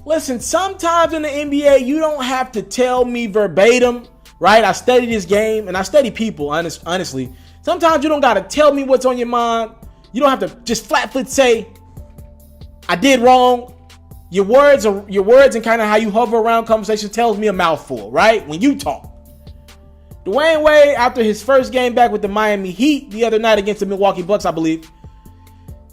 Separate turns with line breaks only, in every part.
Listen, sometimes in the NBA, you don't have to tell me verbatim, right? I study this game and I study people, honestly. Sometimes you don't got to tell me what's on your mind. You don't have to just flat foot say, I did wrong. Your words and kind of how you hover around conversations tells me a mouthful, right? When you talk. Dwyane Wade, after his first game back with the Miami Heat the other night against the Milwaukee Bucks, I believe,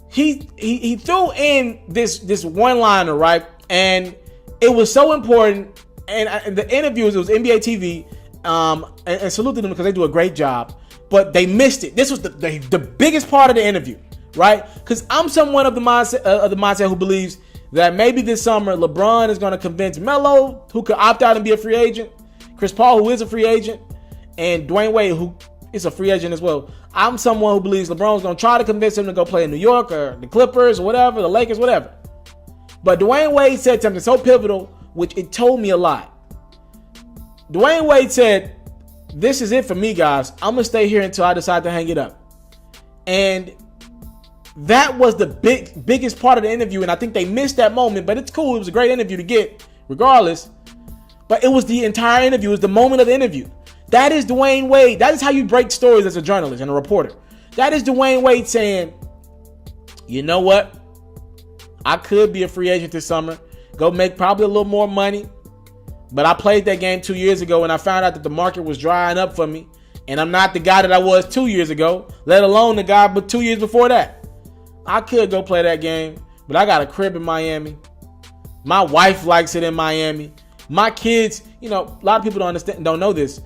he threw in this one-liner, right? And it was so important. And the interviews, it was NBA TV, and salute to them because they do a great job. But they missed it. This was the biggest part of the interview, right? Because I'm someone of the mindset who believes that maybe this summer LeBron is going to convince Melo, who could opt out and be a free agent, Chris Paul, who is a free agent, and Dwyane Wade, who is a free agent as well. I'm someone who believes LeBron's going to try to convince him to go play in New York or the Clippers or whatever, the Lakers, whatever. But Dwyane Wade said something so pivotal, which it told me a lot. Dwyane Wade said, this is it for me, guys. I'm going to stay here until I decide to hang it up. And that was the biggest part of the interview, and I think they missed that moment, but it's cool. It was a great interview to get, regardless. But it was the entire interview. It was the moment of the interview. That is Dwyane Wade. That is how you break stories as a journalist and a reporter. That is Dwyane Wade saying, you know what? I could be a free agent this summer, go make probably a little more money, but I played that game 2 years ago, and I found out that the market was drying up for me, and I'm not the guy that I was 2 years ago, let alone the guy but 2 years before that. I could go play that game, but I got a crib in Miami. My wife likes it in Miami. My kids, a lot of people don't know this.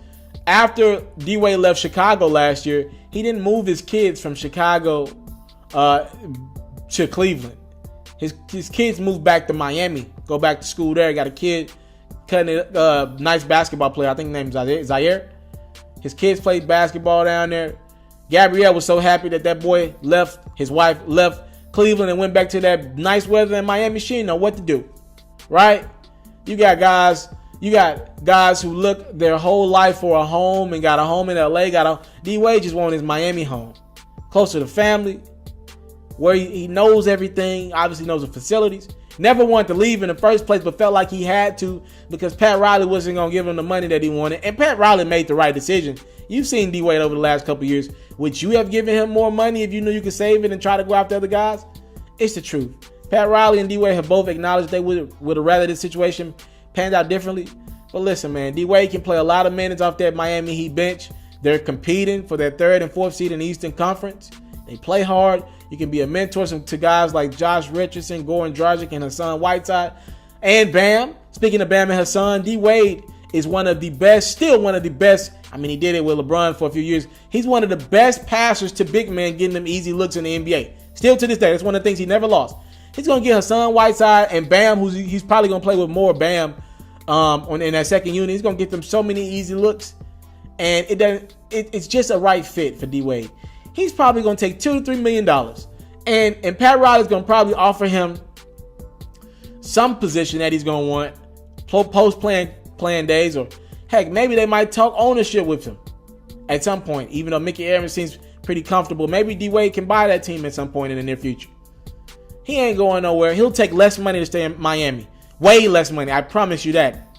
After D-Wade left Chicago last year, he didn't move his kids from Chicago to Cleveland. His kids moved back to Miami, go back to school there. Got a kid, nice basketball player. I think his name is Zaire. His kids played basketball down there. Gabrielle was so happy that boy left, his wife left Cleveland and went back to that nice weather in Miami. She didn't know what to do, right? You got guys who look their whole life for a home and got a home in LA. D-Wade just wanted his Miami home, closer to family, where he knows everything, obviously knows the facilities. Never wanted to leave in the first place, but felt like he had to because Pat Riley wasn't going to give him the money that he wanted. And Pat Riley made the right decision. You've seen D-Wade over the last couple of years. Would you have given him more money if you knew you could save it and try to go after other guys? It's the truth. Pat Riley and D-Wade have both acknowledged they would have rather this situation panned out differently. But listen, man, D-Wade can play a lot of minutes off that Miami Heat bench. They're competing for that 3rd and 4th seed in the Eastern Conference. They play hard. You can be a mentor to guys like Josh Richardson, Goran Dragic, and Hassan Whiteside. And Bam. Speaking of Bam and Hassan, D-Wade is one of the best, still one of the best. I mean, he did it with LeBron for a few years. He's one of the best passers to big men, getting them easy looks in the NBA. Still to this day, that's one of the things he never lost. He's going to get Hassan Whiteside and Bam, he's probably going to play with more Bam in that second unit. He's going to get them so many easy looks. And it's just a right fit for D-Wade. He's probably going to take $2 to $3 million. And Pat Riley's going to probably offer him some position that he's going to want post playing days, or heck, maybe they might talk ownership with him at some point, even though Mickey Evans seems pretty comfortable. Maybe D-Wade can buy that team at some point in the near future. He ain't going nowhere. He'll take less money to stay in Miami. Way less money. I promise you that.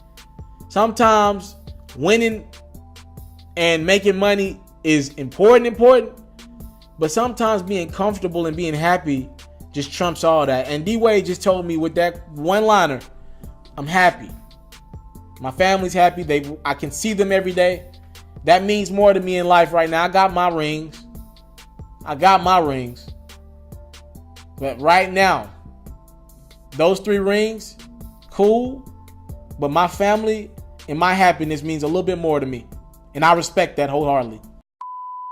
Sometimes winning and making money is important, but sometimes being comfortable and being happy just trumps all that. And D-Wade just told me with that one-liner, I'm happy. My family's happy. I can see them every day. That means more to me in life right now. I got my rings. But right now, those 3 rings, cool. But my family and my happiness means a little bit more to me. And I respect that wholeheartedly.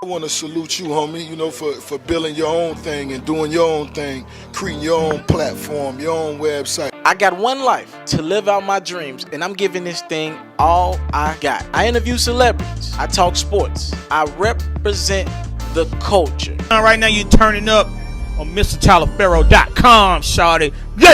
I want to salute you, homie, for building your own thing and doing your own thing, creating your own platform, your own website.
I got one life to live out my dreams, and I'm giving this thing all I got. I interview celebrities. I talk sports. I represent the culture.
Right now you're turning up on MrTaliaferro.com, shawty.